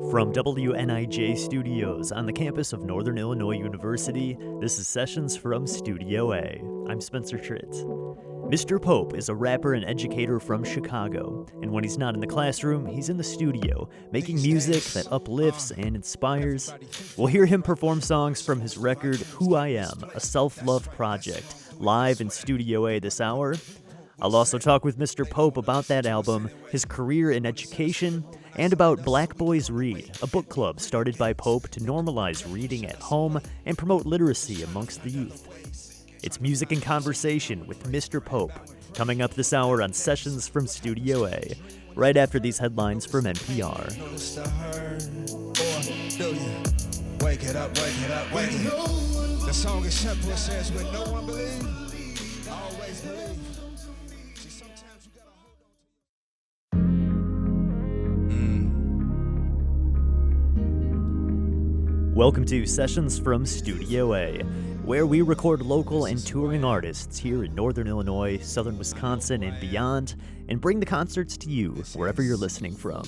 From WNIJ Studios on the campus of Northern Illinois University, this is Sessions from Studio A. I'm Spencer Tritt. Mr. Pope is a rapper and educator from Chicago, and when he's not in the classroom, he's in the studio, making music that uplifts and inspires. We'll hear him perform songs from his record, Who I Am, a self-love project, live in Studio A this hour. I'll also talk with Mr. Pope about that album, his career in education, and about Black Boys Read, a book club started by Pope to normalize reading at home and promote literacy amongst the youth. It's Music and Conversation with Mr. Pope, coming up this hour on Sessions from Studio A, right after these headlines from NPR. Wake it up, wake it up, wake it up. The song is simple, it says, when no one believes, always believe. Welcome to Sessions from Studio A, where we record local and touring artists here in Northern Illinois, Southern Wisconsin, and beyond, and bring the concerts to you wherever you're listening from.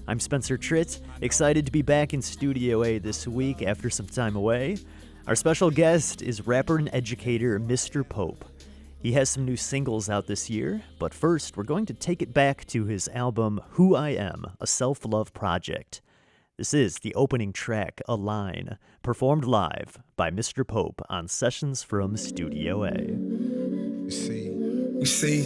I'm Spencer Tritt, excited to be back in Studio A this week after some time away. Our special guest is rapper and educator Mr. Pope. He has some new singles out this year, but first we're going to take it back to his album Who I Am, a self-love project. This is the opening track, A Line, performed live by Mr. Pope on Sessions from Studio A. You see,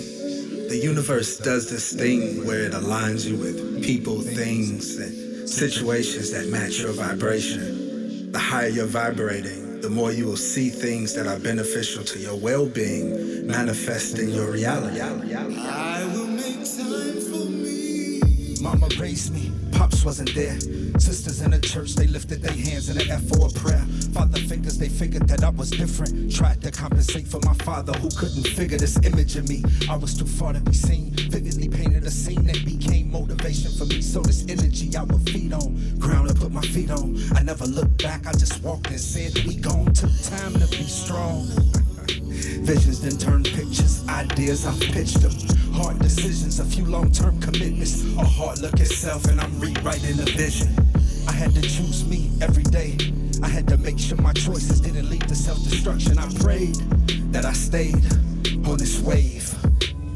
the universe does this thing where it aligns you with people, things, and situations that match your vibration. The higher you're vibrating, the more you will see things that are beneficial to your well-being manifest in your reality. I will make time for me. Mama raised me, pops wasn't there. Sisters in the church, they lifted their hands in the F for a prayer. Father figures, they figured that I was different. Tried to compensate for my father who couldn't figure this image of me. I was too far to be seen, vividly painted a scene that became motivation for me. So this energy I would feed on, ground to put my feet on. I never looked back, I just walked and said, we gone. Took time to be strong. Visions then turned pictures, ideas I've pitched them. Hard decisions, a few long-term commitments. A hard look at self and I'm rewriting the vision. I had to choose me every day. I had to make sure my choices didn't lead to self-destruction. I prayed that I stayed on this wave.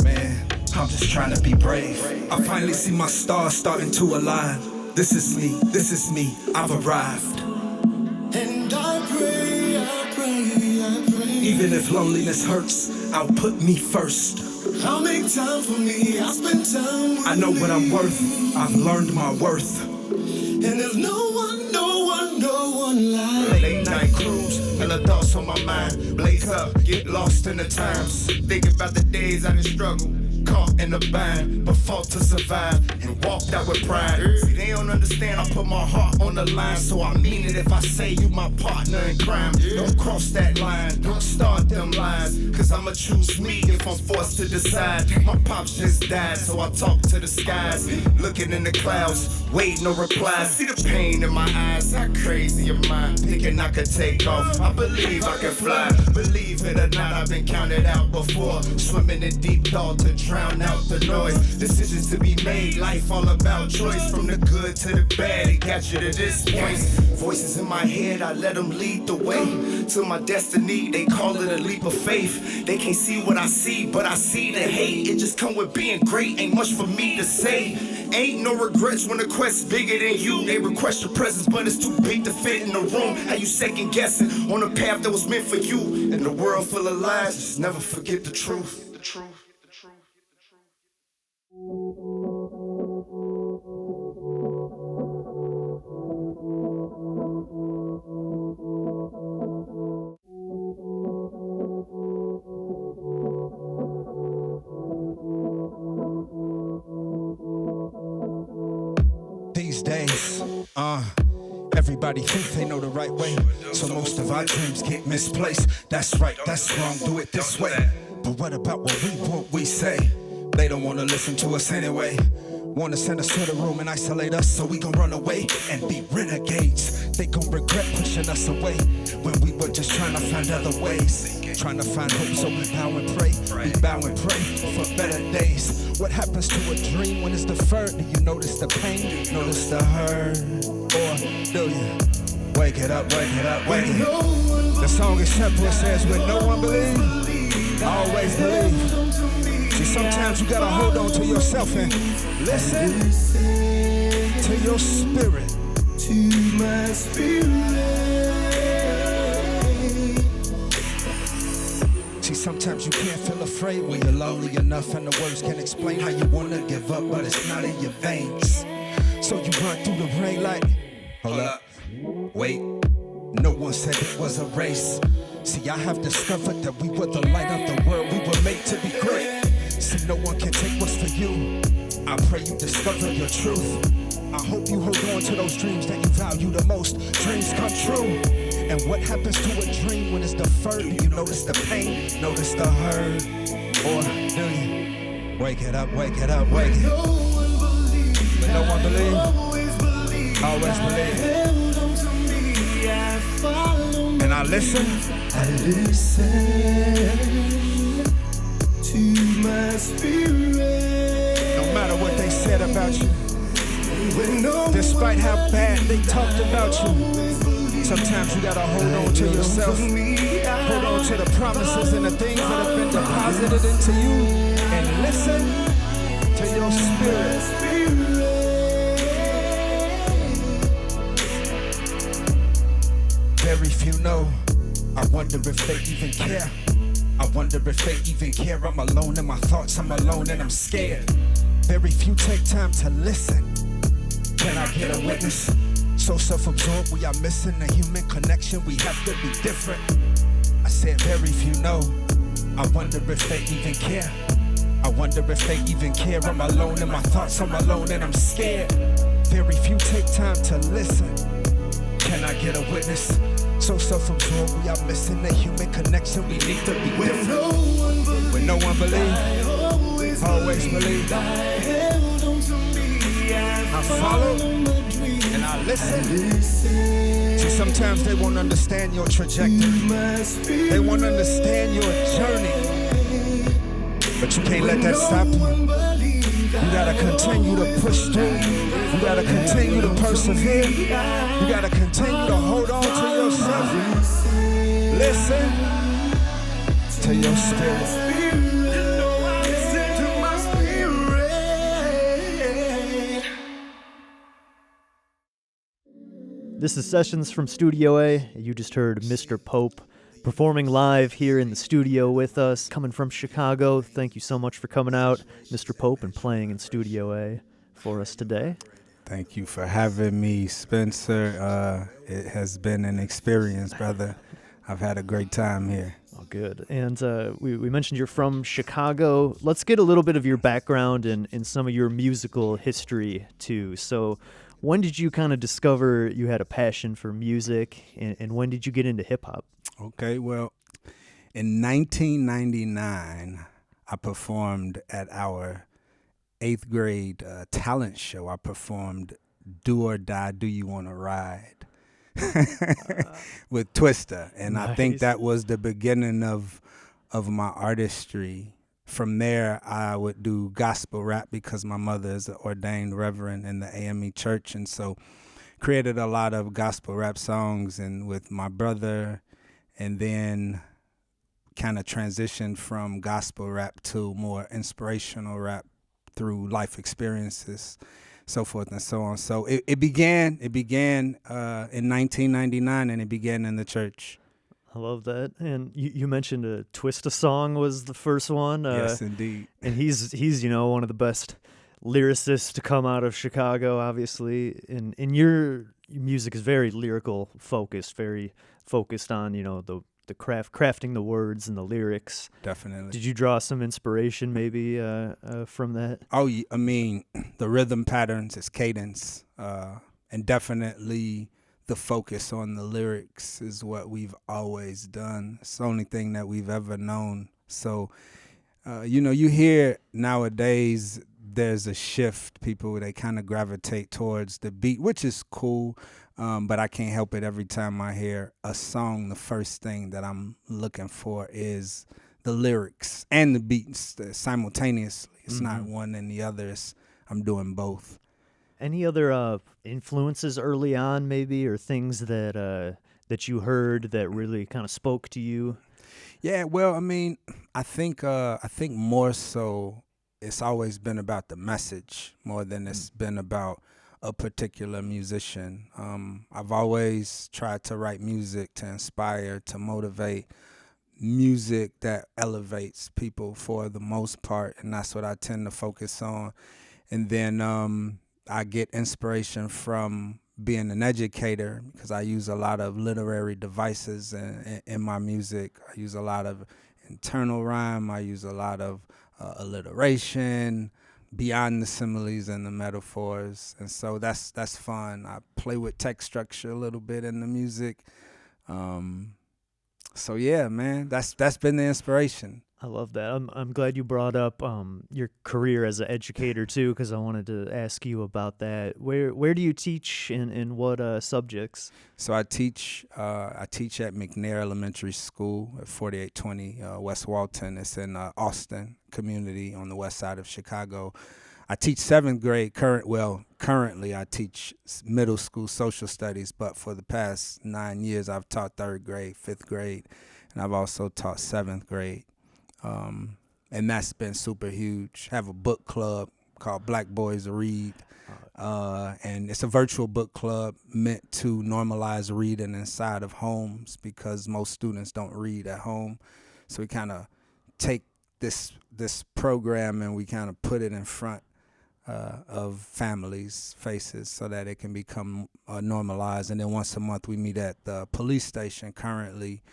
Man, I'm just trying to be brave. I finally see my stars starting to align. This is me, I've arrived. And I pray. Even if loneliness hurts, I'll put me first. I'll make time for me, I'll spend time with I know what I'm worth, I've learned my worth. And there's no one like late night cruise, hella thoughts on my mind. Blaze up, get lost in the times. Think about the days I done struggled, caught in the bind, but fought to survive and walked out with pride. See, they don't understand, I put my heart on the line, so I mean it if I say you my partner in crime. Don't cross that line, don't start them lies, cause I'ma choose me if I'm forced to decide. My pops just died, so I talk to the skies, looking in the clouds, waiting no reply. See the pain in my eyes, how crazy am I? Thinking I could take off, I believe I can fly. Believe it or not, I've been counted out before, swimming in deep thought to drown out the noise. Decisions to be made, life all about choice. From the good to the bad, it got you to this point. Voices in my head, I let them lead the way to my destiny, they call it a leap of faith. They can't see what I see, but I see the hate. It just come with being great, ain't much for me to say. Ain't no regrets when the quest's bigger than you. They request your presence, but it's too big to fit in the room. How you second guessing on a path that was meant for you? In a world full of lies, just never forget the truth. The truth. These days, everybody think they know the right way, so most of our dreams get misplaced. That's right, that's wrong, do it this way. But what about what we want, we say? They don't want to listen to us anyway. Wanna send us to the room and isolate us so we gon' run away and be renegades. They gon' regret pushing us away when we were just trying to find other ways. Trying to find hope, so we bow and pray. We bow and pray for better days. What happens to a dream when it's deferred? Do you notice the pain? Notice the hurt? Or do you? Wake it up, wake it up, wake it up. The song is simple, it says, when no one believes, always believe. See, sometimes you gotta hold on to yourself and listen to your spirit. To my spirit. See, sometimes you can't feel afraid when you're lonely enough and the words can't explain how you wanna give up, but it's not in your veins. So you run through the rain like, hold up, wait, no one said it was a race. See, I have discovered that we were the light of the world, we were made to be great. See, no one can take what's for you. I pray you discover your truth. I hope you hold on to those dreams that you value the most. Dreams come true. And what happens to a dream when it's deferred? Do you notice the pain? Notice the hurt? Or do you? Wake it up, wake it up, wake it up. But no one believes. Always believe. And I listen. I listen to my spirit. No matter what they said about you, despite how bad they talked about you, sometimes you gotta hold on to yourself, hold on to the promises and the things that have been deposited into you, and listen to your spirit. Very few know. I wonder if they even care. I wonder if they even care. I'm alone in my thoughts, I'm alone and I'm scared. Very few take time to listen. Can I get a witness? So self-absorbed, we are missing a human connection. We have to be different. I said very few know. I wonder if they even care. I wonder if they even care. I'm alone in my thoughts, I'm alone and I'm scared. Very few take time to listen. Can I get a witness? So self-absorbed, we are missing a human connection. We need to be different. When no one believes, always believe. I follow and I listen. See, sometimes they won't understand your trajectory. They won't understand your journey. But you can't let that stop you. You gotta continue to push through. You gotta continue to persevere. You gotta continue to hold on to yourself. Listen to your spirit. This is Sessions from Studio A. You just heard Mr. Pope performing live here in the studio with us, coming from Chicago. Thank you so much for coming out, Mr. Pope, and playing in Studio A for us today. Thank you for having me, Spencer. It has been an experience, brother. I've had a great time here. Oh, good. And we mentioned you're from Chicago. Let's get a little bit of your background and some of your musical history, too. So when did you kind of discover you had a passion for music, and when did you get into hip-hop? Okay, well, in 1999, I performed at our 8th grade talent show. I performed Do or Die, Do You Want to Ride? With Twista. And Nice. I think that was the beginning of my artistry. From there, I would do gospel rap because my mother is an ordained reverend in the AME church. And so created a lot of gospel rap songs and with my brother, and then kind of transitioned from gospel rap to more inspirational rap through life experiences, so forth and so on. So it began in 1999, and it began in the church. I love that. And you mentioned a Twista song was the first one. Yes, indeed. And he's one of the best lyricists to come out of Chicago, obviously. And your music is very lyrical focused, very focused on, the crafting the words and the lyrics. Definitely. Did you draw some inspiration maybe from that? Oh, I mean, the rhythm patterns, its cadence, and definitely the focus on the lyrics is what we've always done. It's the only thing that we've ever known. So, you hear nowadays there's a shift. People, they kind of gravitate towards the beat, which is cool. But I can't help it. Every time I hear a song, the first thing that I'm looking for is the lyrics and the beats simultaneously. It's not one and the other. I'm doing both. Any other influences early on, maybe, or things that you heard that really kind of spoke to you? Yeah, well, I mean, I think more so it's always been about the message more than it's been about a particular musician. I've always tried to write music to inspire, to motivate, music that elevates people for the most part, and that's what I tend to focus on. And then I get inspiration from being an educator because I use a lot of literary devices in my music. I use a lot of internal rhyme. I use a lot of alliteration, beyond the similes and the metaphors, and so that's fun. I play with text structure a little bit in the music. So yeah, man, that's been the inspiration. I love that. I'm glad you brought up your career as an educator too, because I wanted to ask you about that. Where do you teach in what subjects? So I teach at McNair Elementary School at 4820 West Walton. It's in Austin community on the west side of Chicago. I teach 7th grade. Currently I teach middle school social studies, but for the past 9 years I've taught 3rd grade, 5th grade, and I've also taught 7th grade. And that's been super huge. I have a book club called Black Boys Read, and it's a virtual book club meant to normalize reading inside of homes because most students don't read at home. So we kind of take this program and we kind of put it in front of families' faces so that it can become normalized. And then once a month we meet at the police station currently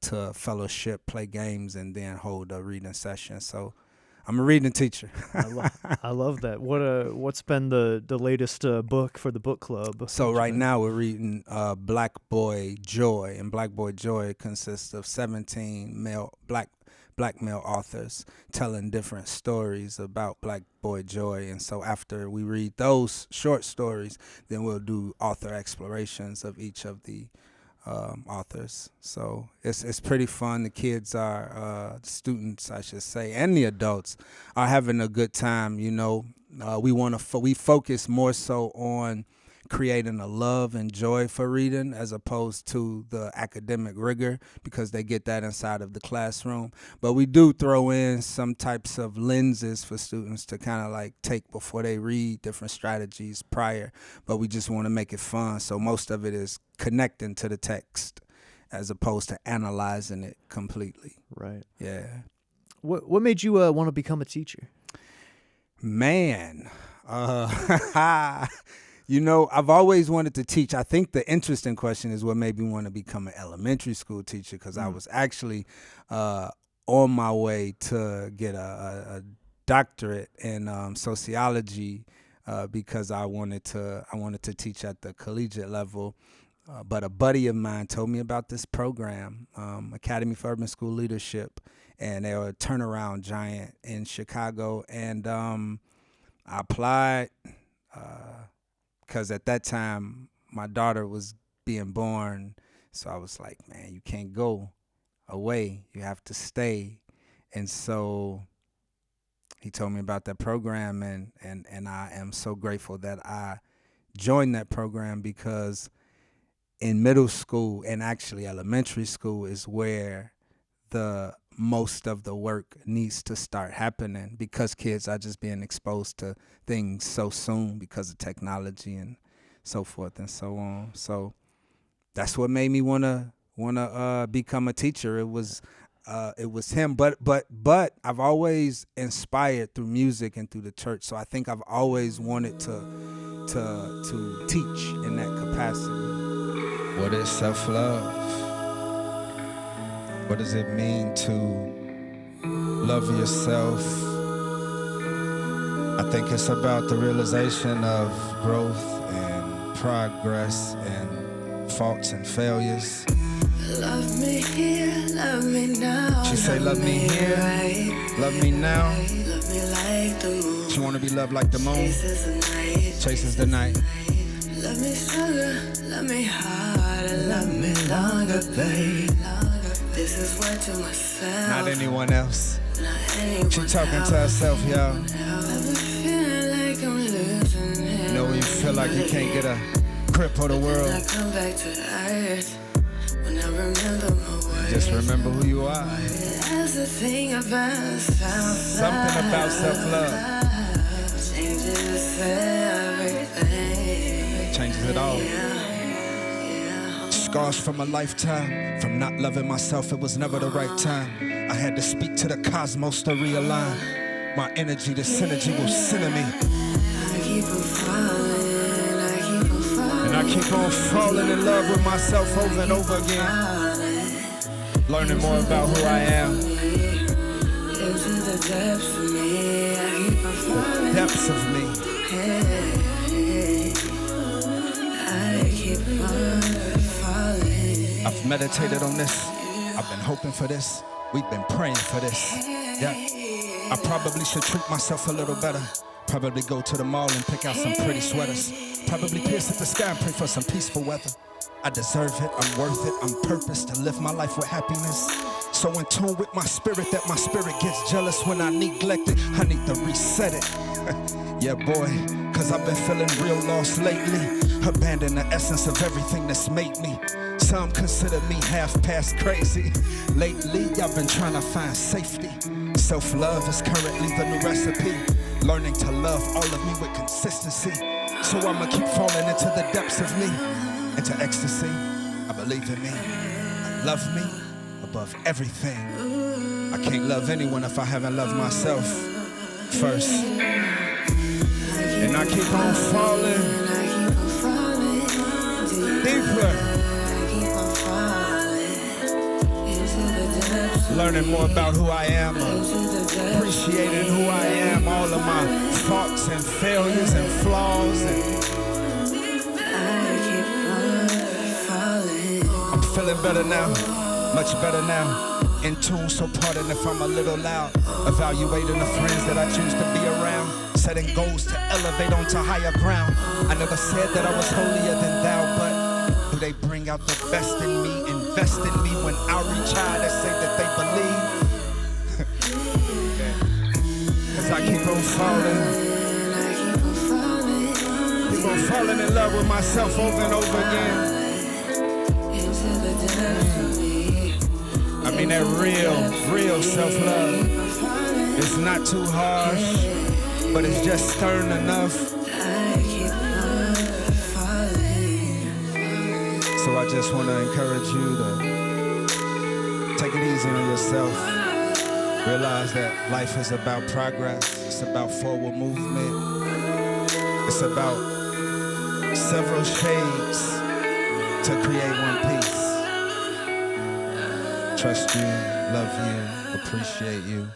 to fellowship, play games, and then hold a reading session. So I'm a reading teacher. I love that. What's been the latest book for the book club? So right now we're reading Black Boy Joy, and Black Boy Joy consists of 17 black male authors telling different stories about Black Boy Joy. And so after we read those short stories, then we'll do author explorations of each of the authors. So it's pretty fun. The kids are students, I should say, and the adults are having a good time. You know, we focus more so on creating a love and joy for reading as opposed to the academic rigor because they get that inside of the classroom. But we do throw in some types of lenses for students to kind of like take before they read, different strategies prior, but we just want to make it fun. So most of it is connecting to the text as opposed to analyzing it completely. Right. Yeah. What made you want to become a teacher? Man, you know, I've always wanted to teach. I think the interesting question is what made me want to become an elementary school teacher because I was actually on my way to get a doctorate in sociology because I wanted to teach at the collegiate level. But a buddy of mine told me about this program, Academy for Urban School Leadership, and they were a turnaround giant in Chicago. And I applied because at that time my daughter was being born. So I was like, man, you can't go away. You have to stay. And so he told me about that program, and I am so grateful that I joined that program because in middle school and actually elementary school is where the most of the work needs to start happening because kids are just being exposed to things so soon because of technology and so forth and so on. So that's what made me wanna become a teacher. It was him, but I've always inspired through music and through the church. So I think I've always wanted to teach in that capacity. What is self-love? What does it mean to love yourself? I think it's about the realization of growth and progress and faults and failures. Love me here, love me now. She say, love me here, right, love me now. love me like the moon. She wanna be loved like the moon. Chases the night. Love me stronger, love me harder, love me longer, babe. This is word to myself. Not anyone else. Not anyone She talking else. to herself, y'all. I've been feeling like I'm losing it. You know when you feel like you can't get a grip of the I world. come back to earth when I remember my words. Just remember who you are. That's the thing about self-love. Something about self-love Changes everything. changes it all. Scars from a lifetime, from not loving myself, it was never the right time. I had to speak to the cosmos to realign. My energy, the synergy will center me. I keep on falling, I keep on falling. And I keep on falling in love with myself over and over again. Learning more about who I am. Into the depths of me, I keep on falling. Depths of me. I keep on falling. I've meditated on this. I've been hoping for this. We've been praying for this. Yeah. I probably should treat myself a little better. Probably go to the mall and pick out some pretty sweaters. Probably pierce at the sky and pray for some peaceful weather. I deserve it, I'm worth it, I'm purposed to live my life with happiness. So in tune with my spirit that my spirit gets jealous when I neglect it. I need to reset it. Yeah, boy, cause I've been feeling real lost lately. Abandon the essence of everything that's made me. Some consider me half-past crazy. Lately, I've been trying to find safety. Self-love is currently the new recipe. Learning to love all of me with consistency. So I'ma keep falling into the depths of me, into ecstasy. I believe in me. I love me above everything. I can't love anyone if I haven't loved myself first. And I keep on falling deeper. Learning more about who I am, appreciating who I am, all of my faults and failures and flaws. I'm feeling better now, much better now. In tune, so pardon if I'm a little loud. Evaluating the friends that I choose to be around. Setting goals to elevate onto higher ground. I never said that I was holier than thou, but do they bring out the best in me, invest in me when I reach high to say that they believe? Cause I keep on falling. Keep on falling in love with myself over and over again. I mean that real self-love. It's not too harsh, but it's just stern enough. So I just want to encourage you to take it easy on yourself. Realize that life is about progress. It's about forward movement. It's about several shades to create one piece. Trust you, love you, appreciate you.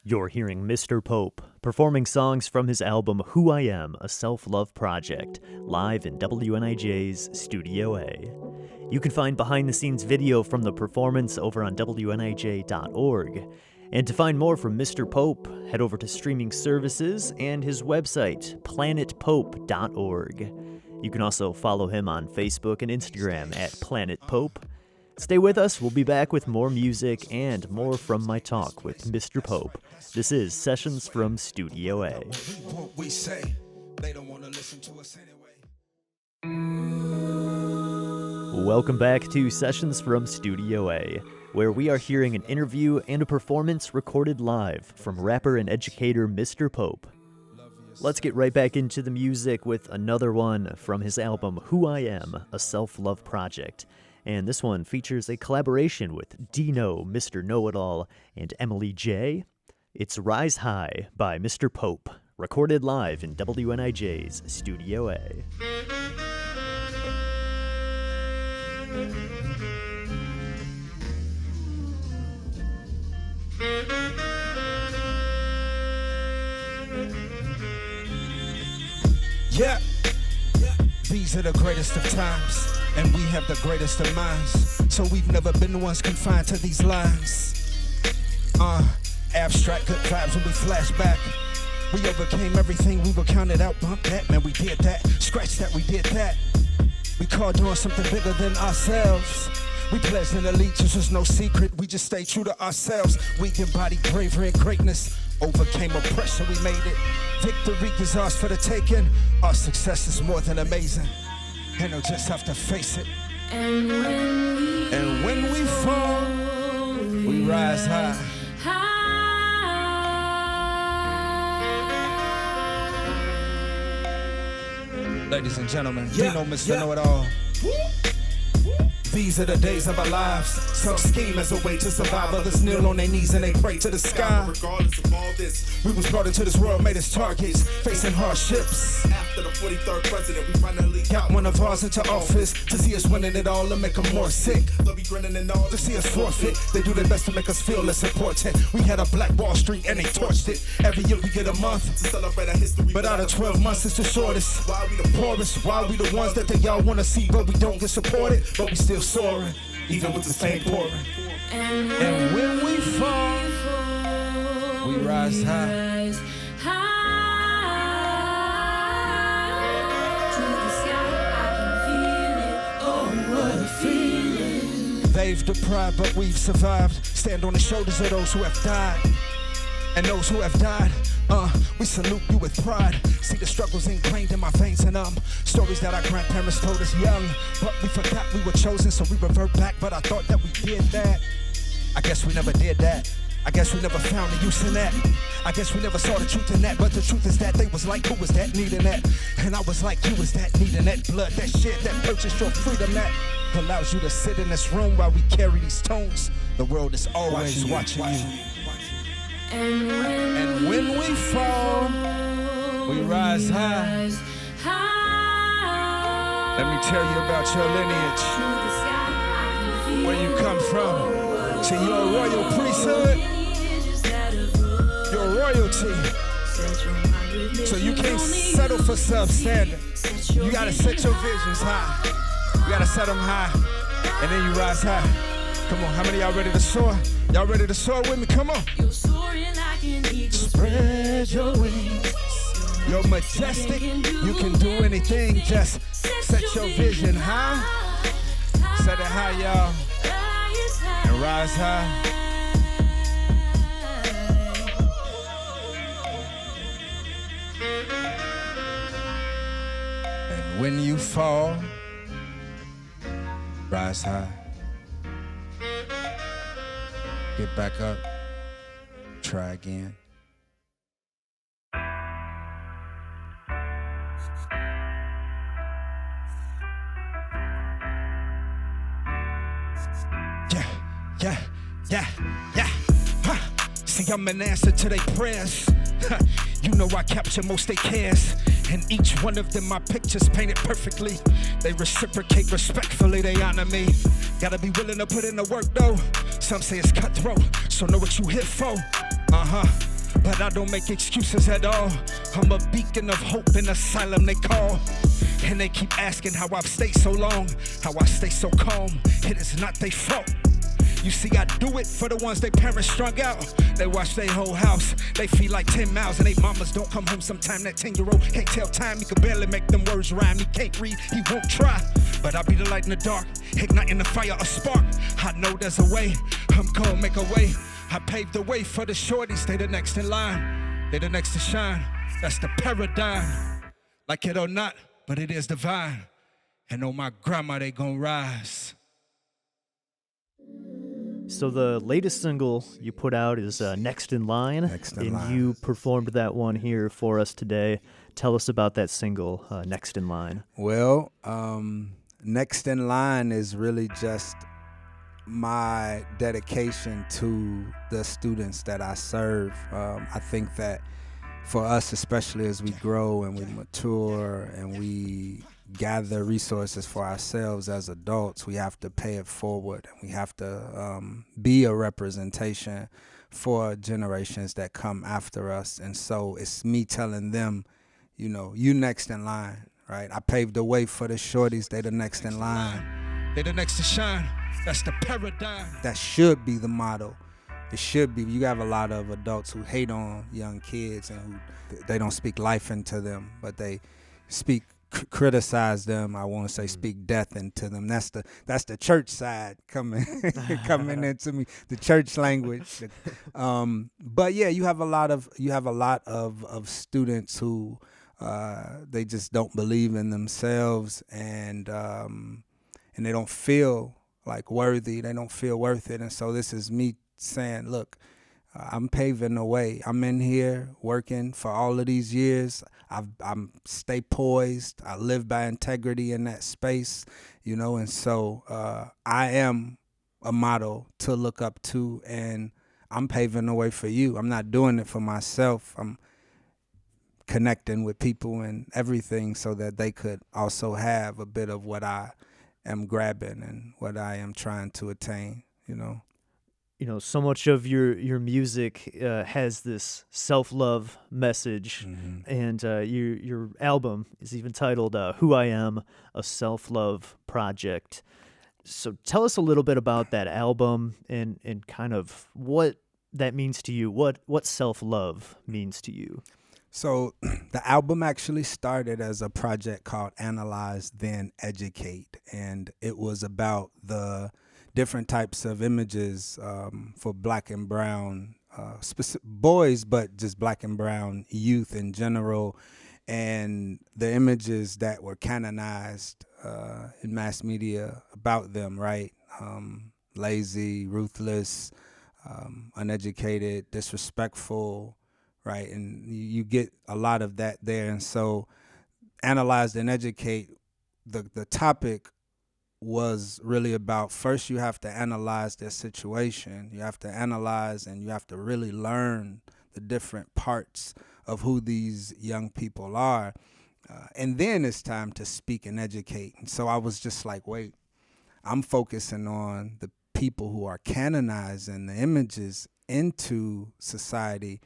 You're hearing Mr. Pope performing songs from his album Who I Am, a Self-Love Project, live in WNIJ's Studio A. You can find behind-the-scenes video from the performance over on WNIJ.org. And to find more from Mr. Pope, head over to streaming services and his website, planetpope.org. You can also follow him on Facebook and Instagram at Planet Pope. Stay with us, we'll be back with more music and more from my talk with Mr. Pope. This is Sessions from Studio A. What we say, they don't want to listen to us anyway. Welcome back to Sessions from Studio A, where we are hearing an interview and a performance recorded live from rapper and educator Mr. Pope. Let's get right back into the music with another one from his album Who I Am, a Self-Love Project. And this one features a collaboration with Dino, Mr. Know-It-All, and Emily J. It's Rise High by Mr. Pope, recorded live in WNIJ's Studio A. Yeah, these are the greatest of times. And we have the greatest of minds. So we've never been the ones confined to these lines. Abstract, good vibes when we flash back. We overcame everything, we were counted out. Bump that, man, we did that. Scratch that, we did that. We called on something bigger than ourselves. We pledged an allegiance, was no secret. We just stayed true to ourselves. We embodied bravery and greatness. Overcame oppression, we made it. Victory is ours for the taking. Our success is more than amazing. And we'll just have to face it. And when we fall, we rise high. Ladies and gentlemen, you know Mr. Know-It-All. These are the days of our lives. Some scheme as a way to survive. Others kneel on their knees and they pray to the sky. regardless of all this, We was brought into this world, made us targets, facing hardships. after the 43rd president, we finally Got one of ours into office to see us winning it all and make them more sick. they'll be grinning and all To see us forfeit, they do their best to make us feel less important. We had a Black Wall Street and they torched it. Every year we get a month, to celebrate our history. but out of 12 months it's the shortest. Why we the Poorest, why we the ones that they all wanna see, but we don't get supported, but we still soaring, even with the same pouring. And when we fall, we rise high. They've deprived, but we've survived. Stand on the shoulders of those who have died. And those who have died, we salute you with pride. See the struggles ingrained in my veins and stories that our grandparents told us young. But we forgot we were chosen, so we revert back. But I thought that we did that. I guess we never did that. I guess we never found the use in that. I guess we never saw the truth in that. But the truth is that they was like, who was that needing that? And I was like, you was that needing that blood, that shit that purchased your freedom, that allows you to sit in this room while we carry these tones. The world is always watching you. And when we fall, we rise high. Let me tell you about your lineage, where you come from. See, you're a royal priesthood, you're royalty. So you can't settle for substandard. You gotta set your visions high. You gotta set them high, and then you rise high. Come on, how many of y'all ready to soar? Y'all ready to soar with me? Come on. Spread your wings. You're majestic. You can do anything. Just set your vision high. Set it high, y'all. And rise high. And when you fall, rise high. Get back up. Try again. Yeah. Huh. See, I'm an answer to their prayers. You know I capture most they cares. And each one of them, my pictures painted perfectly. They reciprocate respectfully, they honor me. Gotta be willing to put in the work though. Some say it's cutthroat, so know what you here for. But I don't make excuses at all. I'm a beacon of hope in asylum they call. And they keep asking how I've stayed so long, how I stay so calm. It is not their fault. You see, I do it for the ones they parents strung out. They watch their whole house. They feel like 10 miles and they mamas don't come home sometime. That 10-year-old can't tell time. He can barely make them words rhyme. He can't read, he won't try. But I'll be the light in the dark, igniting the fire, a spark. I know there's a way. I'm gonna make a way. I paved the way for the shorties. They the next in line. They the next to shine. That's the paradigm. Like it or not, but it is divine. And on my grandma, they gon' rise. So the latest single you put out is Next in Line. And you performed that one here for us today. Tell us about that single, Next in Line. Well, Next in Line is really just my dedication to the students that I serve. I think that for us, especially as we grow and we mature and we gather resources for ourselves as adults, we have to pay it forward, and we have to be a representation for generations that come after us. And so it's me telling them, you know, you next in line, right? I paved the way for the shorties, they the next in line. They the next to shine. That's the paradigm. That should be the motto. it should be. You have a lot of adults who hate on young kids and who they don't speak life into them, but they criticize them. I want to say speak death into them. That's the church side coming into me, the church language. But yeah, you have a lot of students who they just don't believe in themselves, and they don't feel like worthy. They don't feel worth it. And so this is me saying, look, I'm paving the way. I'm in here working for all of these years. I'm stay poised. I live by integrity in that space, and so I am a model to look up to, and I'm paving the way for you. I'm not doing it for myself. I'm connecting with people and everything so that they could also have a bit of what I am grabbing and what I am trying to attain, So much of your music has this self-love message, and your album is even titled Who I Am, a Self-Love Project. So tell us a little bit about that album and kind of what that means to you, what self-love means to you. So the album actually started as a project called Analyze, Then Educate, and it was about the different types of images for black and brown boys, but just black and brown youth in general, and the images that were canonized in mass media about them, right? Lazy, ruthless, uneducated, disrespectful, right? And you get a lot of that there. And so Analyze and Educate, the topic was really about, first you have to analyze their situation. You have to analyze and you have to really learn the different parts of who these young people are. And then it's time to speak and educate. And so I was just like, wait, I'm focusing on the people who are canonizing the images into society.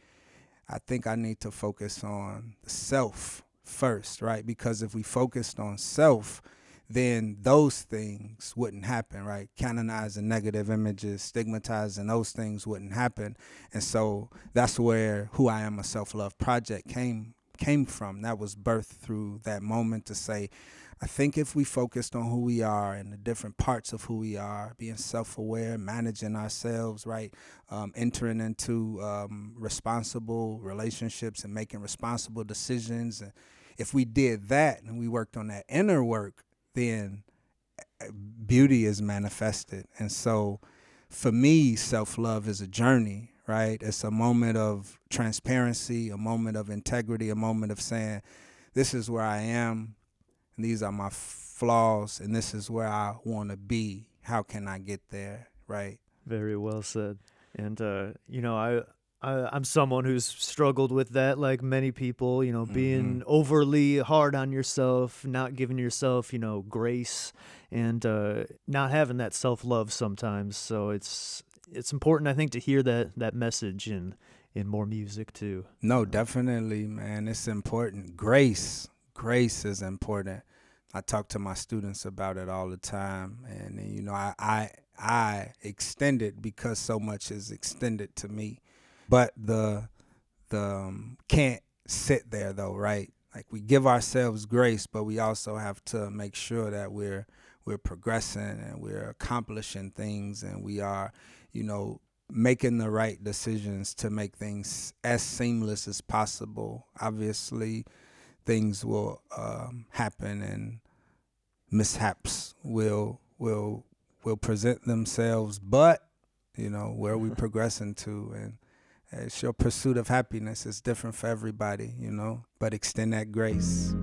I think I need to focus on the self first, right? Because if we focused on self, then those things wouldn't happen, right? Canonizing negative images, stigmatizing those things wouldn't happen. And so that's where Who I Am, a Self-Love Project came from. That was birthed through that moment to say, I think if we focused on who we are and the different parts of who we are, being self-aware, managing ourselves, right, entering into responsible relationships and making responsible decisions, and if we did that and we worked on that inner work, then beauty is manifested. And so for me, self-love is a journey, right? It's a moment of transparency, a moment of integrity, a moment of saying, this is where I am, and these are my flaws, and this is where I want to be. How can I get there, right? Very well said. And, I'm someone who's struggled with that, like many people, being overly hard on yourself, not giving yourself, grace, and not having that self-love sometimes. So it's important, I think, to hear that message in more music too. No, definitely, man. It's important. Grace is important. I talk to my students about it all the time, and I extend it because so much is extended to me. But the can't sit there though, right? Like we give ourselves grace, but we also have to make sure that we're progressing and we're accomplishing things, and we are, making the right decisions to make things as seamless as possible. Obviously, things will happen and mishaps will present themselves, but where are we progressing to? And it's your pursuit of happiness. It's different for everybody, but extend that grace.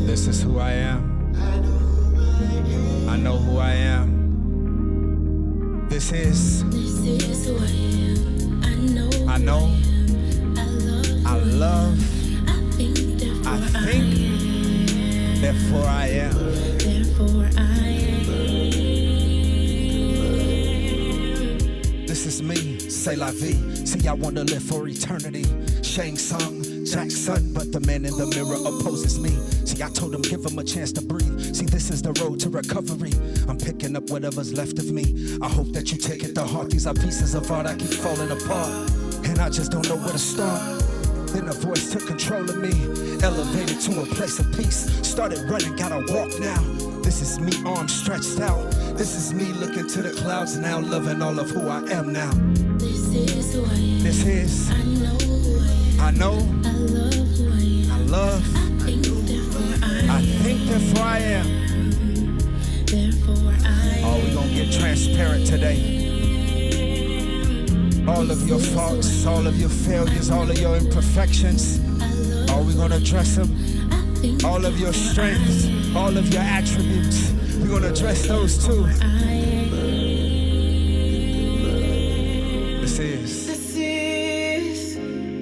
This is who I am. I know who I am. This is who I am. I know. I love. I think. Therefore I am. This is me, c'est la vie. See, I want to live for eternity. Shang Tsung, Jackson, but the man in the mirror opposes me. See, I told him give him a chance to breathe. See, this is the road to recovery. I'm picking up whatever's left of me. I hope that you take it to heart. These are pieces of art, I keep falling apart, and I just don't know where to start. Then a voice took control of me, elevated to a place of peace. Started running, gotta walk now. This is me, arms stretched out. This is me looking to the clouds now, loving all of who I am now. This is who I am. This is, I know who I am. I know, I love who I am. I love, I think therefore I am. Therefore I am. Oh, we gonna get transparent today. All of your faults, all of your failures, all of your imperfections. Are we gonna address them? All of your strengths, all of your attributes. We're gonna address those too. This is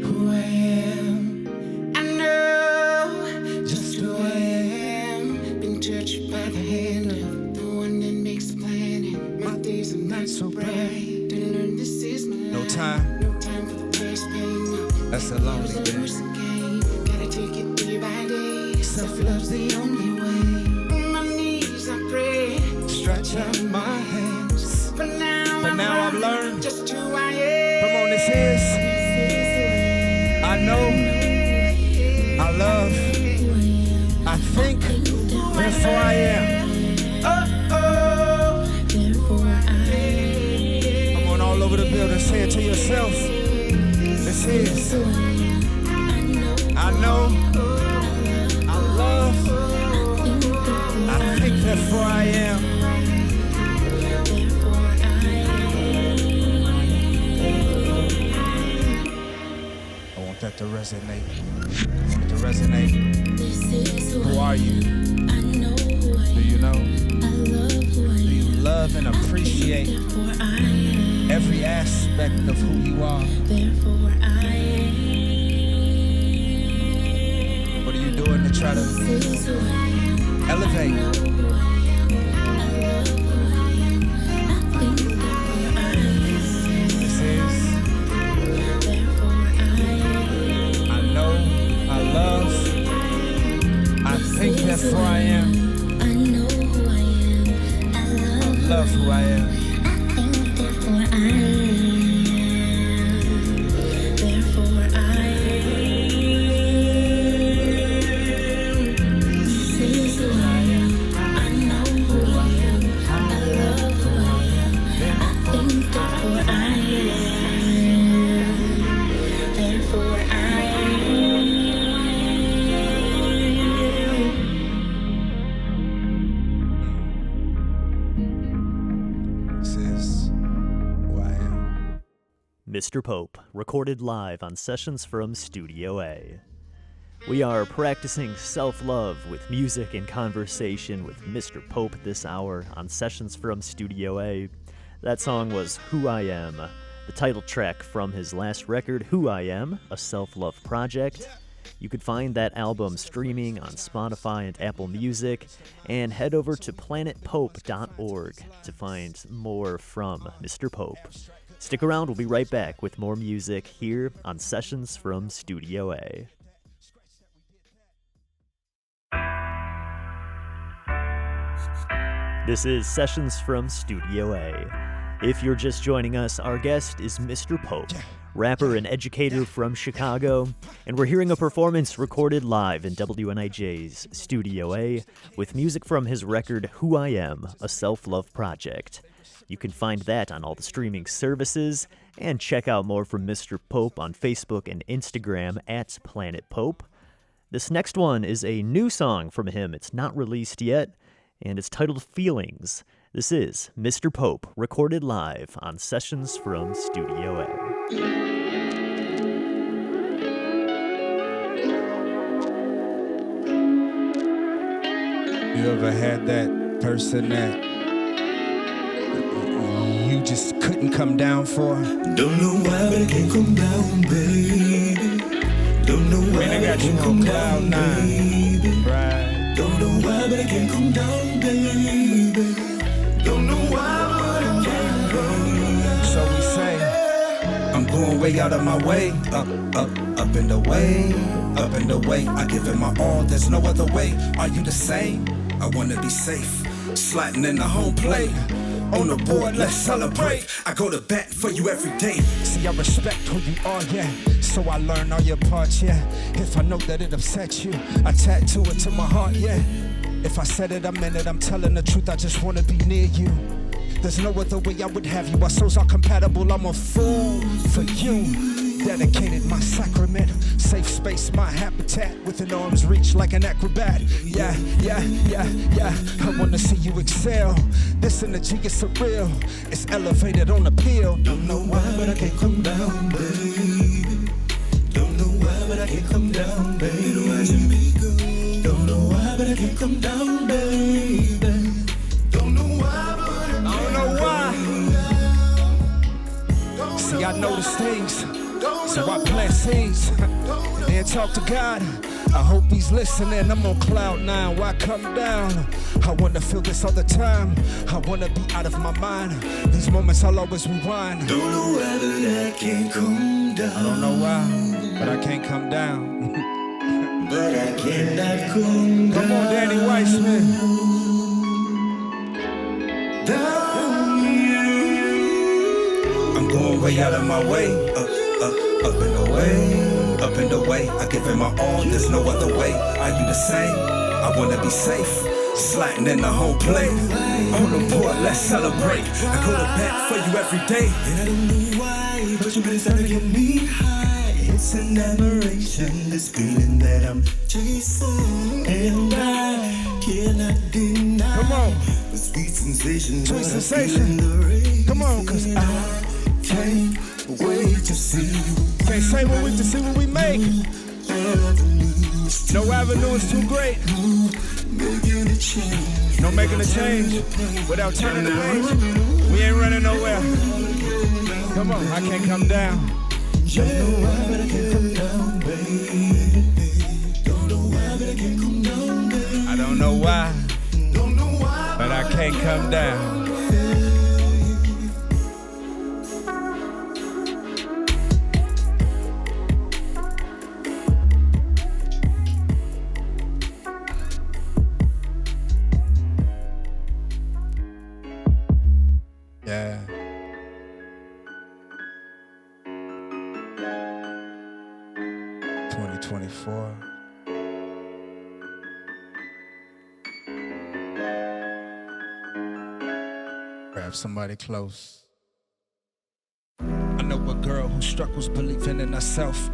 who I am. I know just who I am. Been touched by the hand of the one that makes the planet. My days and nights so bright. Didn't learn this is my no time. no time for the first pain. That's a lonely It day. was a game. Gotta take it day by day. Self-love's the only way. On my knees I pray. Stretch out my hands. But now I've learned. just who I am. Come on, this is. I know, I love, I think, therefore I am. Therefore I am. Come on, all over the building, say it to yourself. This is. I know, I love, I think, therefore I am. I want that to resonate. I want it to resonate. Who are you? Do you know? Do you love and appreciate every aspect of who you are? What are you doing to try to elevate? This is. I know, I love, I think therefore I am. I know who I am. I Love who I am. think therefore I am. Therefore I am. This is who I am. I know who I am. I love who I am. I think therefore I am. Therefore I am. This is who I am. Mr. Pope, recorded live on Sessions from Studio A. We are practicing self-love with music and conversation with Mr. Pope this hour on Sessions from Studio A. That song was Who I Am, the title track from his last record, Who I Am, a self-love project. You could find that album streaming on Spotify and Apple Music, and head over to planetpope.org to find more from Mr. Pope. Stick around, we'll be right back with more music here on Sessions from Studio A. This is Sessions from Studio A. If you're just joining us, our guest is Mr. Pope, rapper and educator from Chicago, and we're hearing a performance recorded live in WNIJ's Studio A with music from his record Who I Am, a self-love project. You can find that on all the streaming services, and check out more from Mr. Pope on Facebook and Instagram at Planet Pope. This next one is a new song from him. It's not released yet, and it's titled Feelings. This is Mr. Pope, recorded live on Sessions from Studio A. You ever had that person that you just couldn't come down for? Don't know why, but I can't come down, baby. Don't know why, Man, I but I got you can't on come cloud down, nine. baby. Right. Don't know why, but I can't come down, baby. Don't know why, but I can't come down. So we say, I'm going way out of my way. Up and away, up and away. I give it my all, there's no other way. Are you the same? I wanna be safe, sliding in the home plate. On the board, let's celebrate. I go to bat for you every day. See, I respect who you are, yeah. So I learn all your parts, yeah. If I know that it upsets you, I tattoo it to my heart, yeah. If I said it, I meant it. I'm telling the truth, I just wanna be near you. There's no other way I would have you. Our souls are compatible, I'm a fool for you. Dedicated my sacrament, safe space, my habitat, within arm's reach like an acrobat. Yeah. I wanna see you excel. This energy is surreal. It's elevated on appeal. Don't know why, but I can't come down, baby. Don't know why, but I can't come down, baby. Don't know why, but I can't come down, baby. Don't know why, but I don't know why. See, I notice things. So I plant seeds, then talk to God. I hope he's listening, I'm on cloud 9, why come down? I wanna feel this all the time, I wanna be out of my mind. These moments I'll always rewind. don't know why, but I can't come down. I don't know why, but I can't come down. But I cannot come down. Come on, Danny Weissman. I'm going way out of my way. Up and away, up and away. I give it my all, there's no other way. Are you the same? I wanna be safe, sliding in the home plate. On the board, let's celebrate. I go to bat for you every day. And I don't know why, but you really started to get me high. It's an aberration, this feeling that I'm chasing. And I cannot deny. Come on. The sweet sensation. Sweet sensation. Come on, cause I can't wait to see you. Can't say what we to see what we make. No avenue is too great. No making a change without turning the page. We ain't running nowhere. Come on, I can't come down. Don't know why, but I can't come down, baby. Don't know why, but I can't come down, baby. I don't know why, Don't know why, but I can't come down. Yeah. '24. Grab somebody close. I know a girl who struggles believing in herself.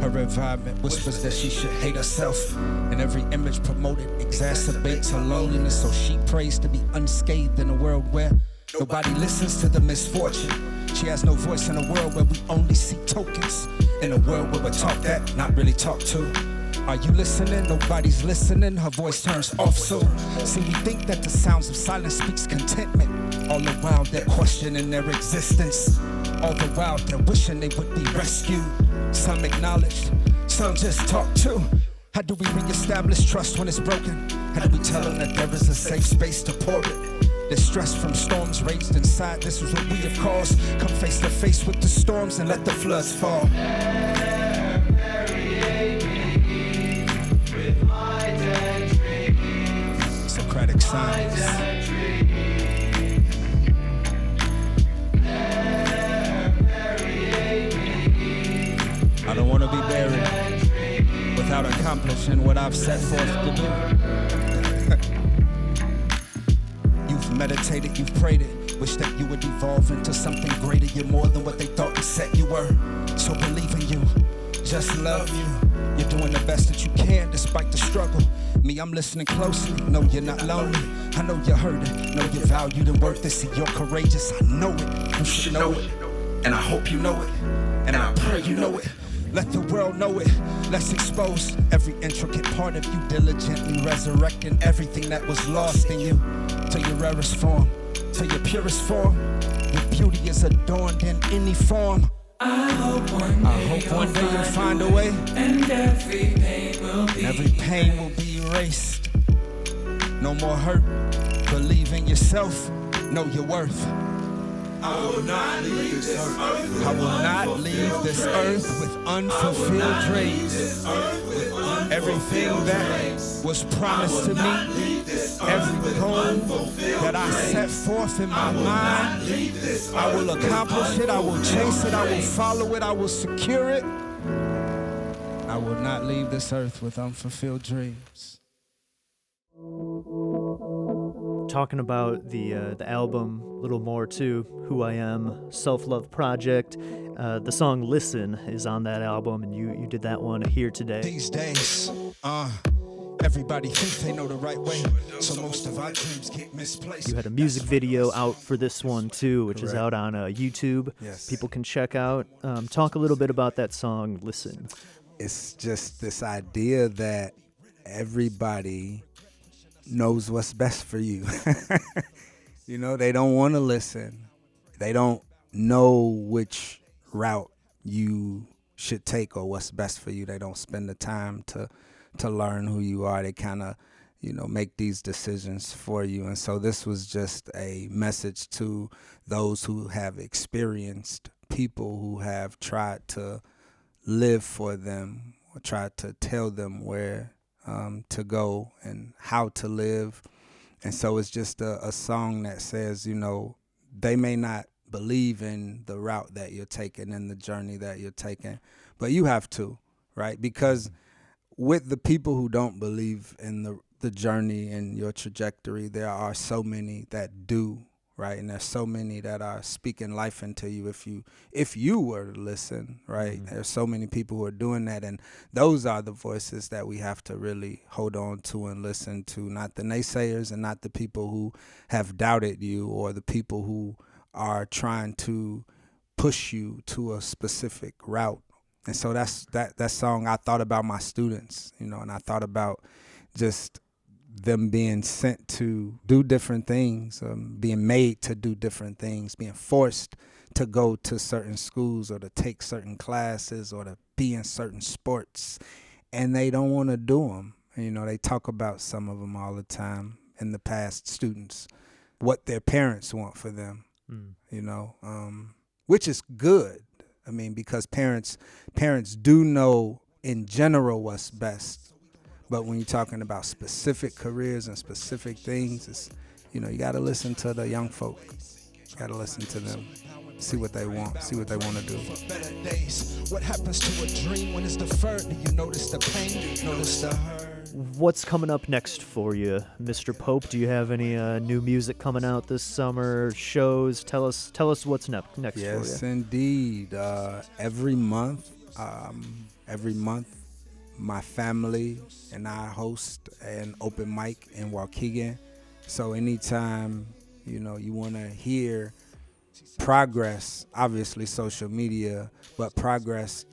Her environment whispers that she should hate herself. And every image promoted exacerbates her loneliness. So she prays to be unscathed in a world where nobody listens to the misfortune. She has no voice in a world where we only see tokens. In a world where we're taught that, not really talked to. Are you listening? Nobody's listening. Her voice turns off soon. See, we think that the sounds of silence speaks contentment. All the while they're questioning their existence. All the while they're wishing they would be rescued. Some acknowledged, some just talk too. How do we reestablish trust when it's broken? How do we tell them that there is a safe space to pour it? Distress from storms raged inside, this is what we have caused. Come face to face with the storms and let the floods fall. Socratic signs. I don't want to be buried without accomplishing what I've set forth to do. You've meditated, you've prayed it. Wish that you would evolve into something greater. You're more than what they thought and said you were. So believe in you, just love you. You're doing the best that you can despite the struggle. Me, I'm listening closely. No, you're not lonely. I know you're hurting. Know you're valued and worth it. See, you're courageous. I know it. You should know it. And I hope you know it. And I pray you know it. Let the world know it. Let's expose every intricate part of you, diligently resurrecting everything that was lost in you to your rarest form, to your purest form. Your beauty is adorned in any form. I hope one day you'll find a way, and every pain will be erased. No more hurt. Believe in yourself. Know your worth. I will not leave this earth. I will not leave this earth with unfulfilled dreams. Everything that was promised to me, every goal that I set forth in my mind, I will accomplish it, I will chase it, I will follow it, I will secure it. I will not leave this earth with unfulfilled dreams. Talking about the album a little more too, Who I Am, Self-Love Project. The song Listen is on that album, and you did that one here today. These days, everybody thinks they know the right way, so most of our dreams get misplaced. You had a music video out for this one too, which is Correct. out on YouTube. Yes. People can check out. Talk a little bit about that song, Listen. It's just this idea that everybody knows what's best for you. You know, they don't want to listen. They don't know which route you should take or what's best for you. They don't spend the time to learn who you are. They kind of, make these decisions for you. And so this was just a message to those who have experienced people who have tried to live for them or tried to tell them where to go and how to live. And so it's just a song that says, they may not believe in the route that you're taking and the journey that you're taking, but you have to, right? Because with the people who don't believe in the journey and your trajectory, there are so many that do, right? And there's so many that are speaking life into you if you were to listen, right? Mm-hmm. There's so many people who are doing that, and those are the voices that we have to really hold on to and listen to, not the naysayers and not the people who have doubted you or the people who are trying to push you to a specific route. And so that song, I thought about my students, and I thought about just them being sent to do different things, being made to do different things, being forced to go to certain schools or to take certain classes or to be in certain sports, and they don't want to do them. They talk about some of them all the time in the past, students, what their parents want for them, which is good. Because parents do know in general what's best. But when you're talking about specific careers and specific things, it's, you got to listen to the young folk. You got to listen to them, see what they want, see what they want to do. What happens to a dream when it's deferred? Do you notice the pain? Notice the hurt? What's coming up next for you, Mr. Pope? Do you have any new music coming out this summer? Shows? Tell us what's next for you. Yes, indeed. Every month, my family and I host an open mic in Waukegan. So anytime, you want to hear progress, obviously social media, but progress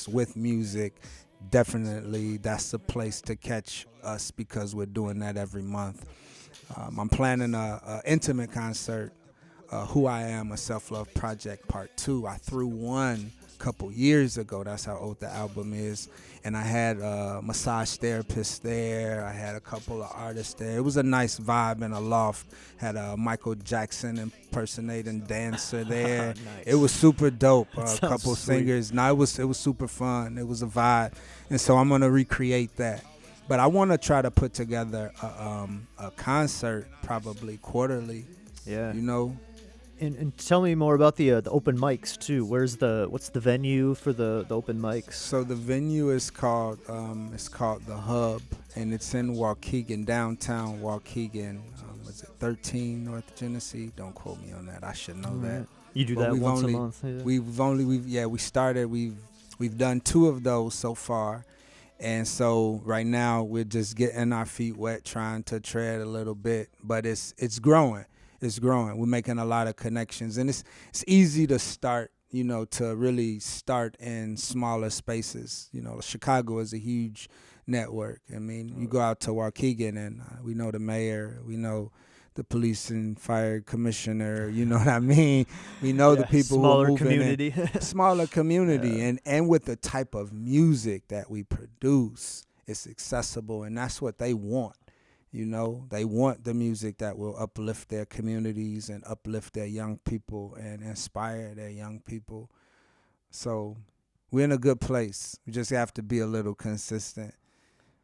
with music, definitely that's the place to catch us because we're doing that every month. I'm planning a intimate concert, Who I Am, a Self-Love Project Part 2. I threw one couple years ago. That's how old the album is. And I had a massage therapist there. I had a couple of artists there. It was a nice vibe in a loft. Had a Michael Jackson impersonating dancer there. Nice. It was super dope. A couple singers. No, it was super fun. It was a vibe. And so I'm gonna recreate that. But I want to try to put together a concert probably quarterly. Yeah. And tell me more about the open mics too. What's the venue for the open mics? So the venue is called the Hub, and it's in Waukegan, downtown Waukegan. Is it 13 North Genesee? Don't quote me on that. I should know that. You do that once a month. Yeah. We started. We've done 2 of those so far, and so right now we're just getting our feet wet, trying to tread a little bit. But it's growing. It's growing. We're making a lot of connections, and it's easy to start, to really start in smaller spaces. Chicago is a huge network. You go out to Waukegan, and we know the mayor, we know the police and fire commissioner, you know what I mean? We know the people who are moving community. Smaller community, and with the type of music that we produce, it's accessible, and that's what they want. You know, they want the music that will uplift their communities and uplift their young people and inspire their young people. So we're in a good place. We just have to be a little consistent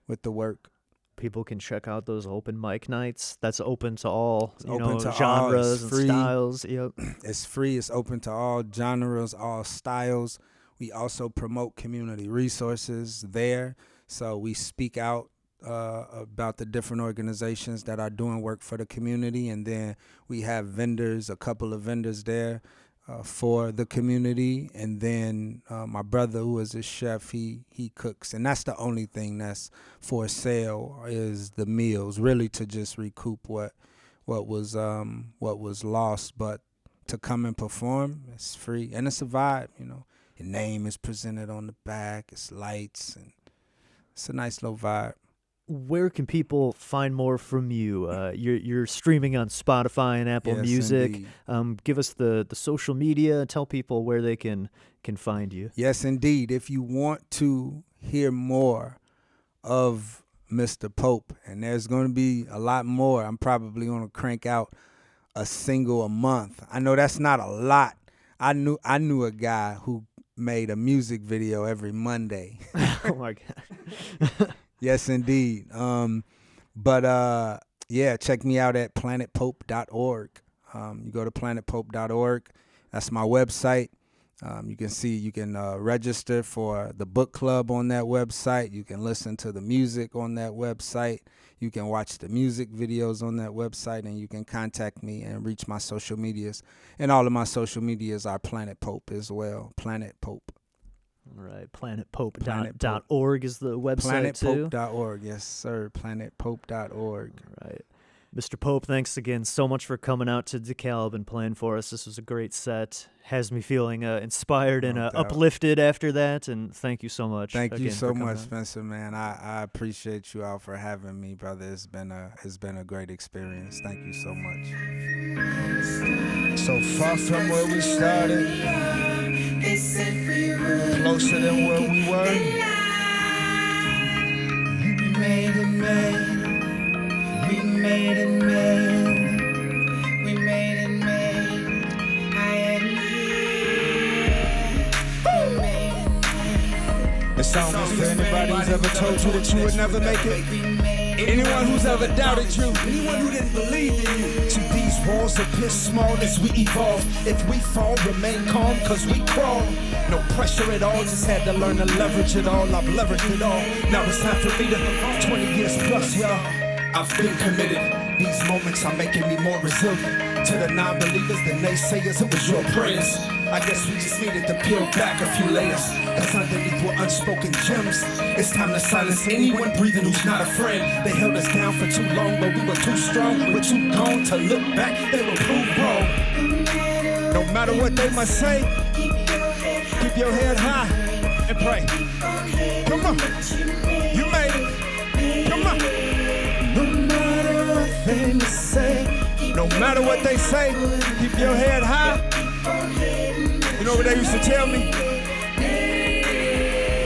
with the work. People can check out those open mic nights. That's open to all, To genres all. and styles. Yep. It's free. It's open to all genres, all styles. We also promote community resources there. So we speak out about the different organizations that are doing work for the community. And then we have vendors, a couple of vendors there for the community. And then my brother, who is a chef, he cooks. And that's the only thing that's for sale is the meals, really to just recoup what was lost. But to come and perform, it's free. And it's a vibe, you know. Your name is presented on the back. It's lights. And it's a nice little vibe. Where can people find more from you? You're streaming on Spotify and Apple Yes, Music. indeed. Give us the social media. Tell people where they can find you. Yes, indeed. If you want to hear more of Mr. Pope, and there's going to be a lot more, I'm probably going to crank out a single a month. I know that's not a lot. I knew a guy who made a music video every Monday. Oh my God. Yes, indeed. Yeah, check me out at planetpope.org. You go to planetpope.org. That's my website. You can register for the book club on that website. You can listen to the music on that website. You can watch the music videos on that website, and you can contact me and reach my social medias. And all of my social medias are Planet Pope as well. Planet Pope. All right, planetpope.org is the website too. Planetpope.org, yes, sir. Planetpope.org. All right. Mr. Pope, thanks again so much for coming out to DeKalb and playing for us. This was a great set. Has me feeling inspired and uplifted after that, and thank you so much. Thank you so much, Spencer, man. I appreciate you all for having me, brother. It's been a great experience. Thank you so much. So far from where we started, closer than where we were. You made it, man. We made it, man. We made it, man. I am here. We made it, man. It's almost for anybody who's ever told you that you would never make it. Anyone who's ever doubted you. Anyone who didn't believe in you. To these walls appear small as we evolve. If we fall, remain calm, cause we crawl. No pressure at all, just had to learn to leverage it all. I've leveraged it all. Now it's time for me to 20 years plus, y'all. I've been committed. These moments are making me more resilient. To the non-believers, the naysayers, it was your prayers. I guess we just needed to peel back a few layers. Cause underneath were unspoken gems. It's time to silence anyone breathing who's not a friend. They held us down for too long, but we were too strong. We're too gone to look back, they were proved wrong. No matter what they must say, keep your head high and pray. Come on, you made it. Come on. No matter what they must say, no matter what they say, keep your head high. You know what they used to tell me?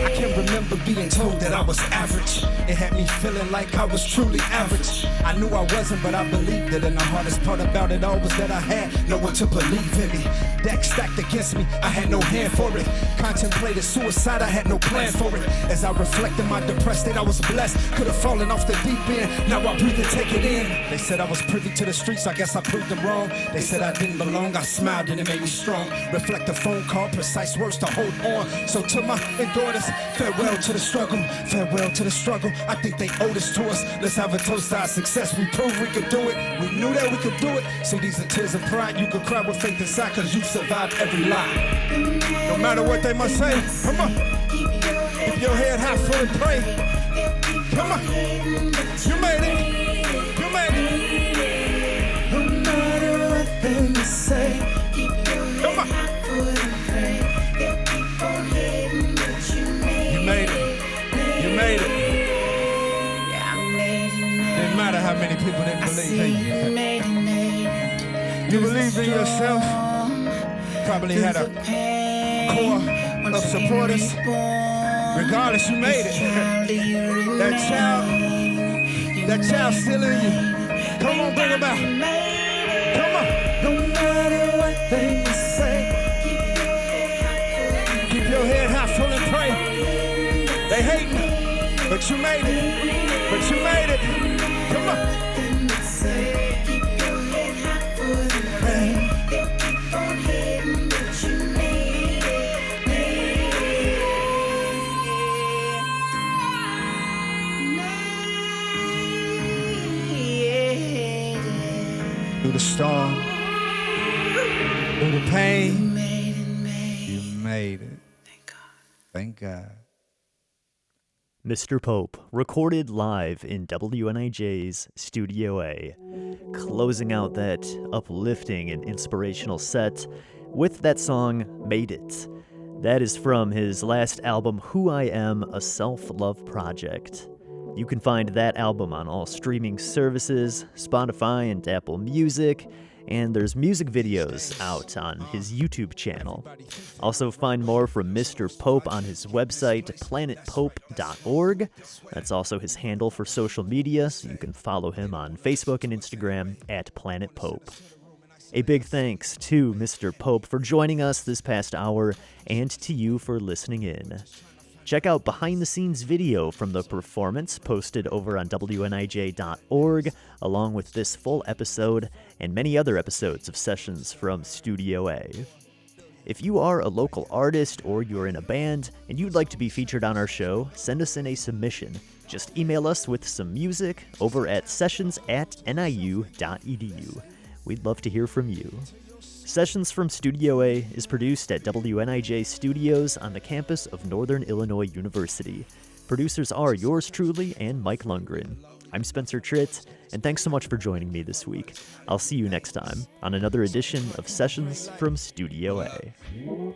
I can remember being told that I was average. It had me feeling like I was truly average. I knew I wasn't, but I believed it. And the hardest part about it all was that I had no one to believe in me. Deck stacked against me, I had no hand for it. Contemplated suicide, I had no plan for it. As I reflected my depressed state, I was blessed. Could have fallen off the deep end, now I breathe and take it in. They said I was privy to the streets, I guess I proved them wrong. They said I didn't belong, I smiled and it made me strong. Reflect a phone call, precise words to hold on. So to my daughters, farewell to the struggle, farewell to the struggle. I think they owe this to us. Let's have a toast to our success. We proved we could do it. We knew that we could do it. See, these are tears of pride. You could cry with faith inside, cause you survived every lie. No matter what they must say, come on. Keep your head high, full and pray. Come on. You made it. You made it. No matter what they must say, come on. You made it. You made it. Didn't matter how many people didn't believe in you. You believed in yourself. Probably had a core of supporters. Regardless, you made it. That child, That child's still in you. Come on, bring him out. Come on. No matter what they say, Keep your head high, full and pray. They hating, but you made it. But you made it. Come on. Through the storm, through the pain, you made it. Thank God. Mr. Pope, recorded live in WNIJ's Studio A, closing out that uplifting and inspirational set with that song, Made It. That is from his last album, Who I Am, a Self-Love Project. You can find that album on all streaming services, Spotify and Apple Music, and there's music videos out on his YouTube channel. Also find more from Mr. Pope on his website, planetpope.org. That's also his handle for social media, so you can follow him on Facebook and Instagram at Planet Pope. A big thanks to Mr. Pope for joining us this past hour, and to you for listening in. Check out behind-the-scenes video from the performance posted over on WNIJ.org, along with this full episode and many other episodes of Sessions from Studio A. If you are a local artist or you're in a band and you'd like to be featured on our show, send us in a submission. Just email us with some music over at sessions@niu.edu. We'd love to hear from you. Sessions from Studio A is produced at WNIJ Studios on the campus of Northern Illinois University. Producers are yours truly and Mike Lundgren. I'm Spencer Tritt, and thanks so much for joining me this week. I'll see you next time on another edition of Sessions from Studio A.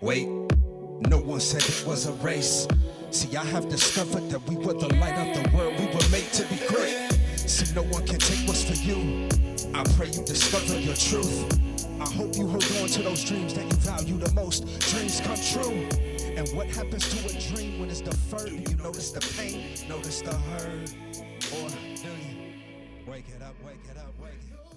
Wait, no one said it was a race. See, I have discovered that we were the light of the world. We were made to be great. See, no one can take what's for you. I pray you discover your truth. I hope you hold on to those dreams that you value the most. Dreams come true. And what happens to a dream when it's deferred? Do you notice the pain? Notice the hurt? Or do you wake it up, wake it up, wake it up?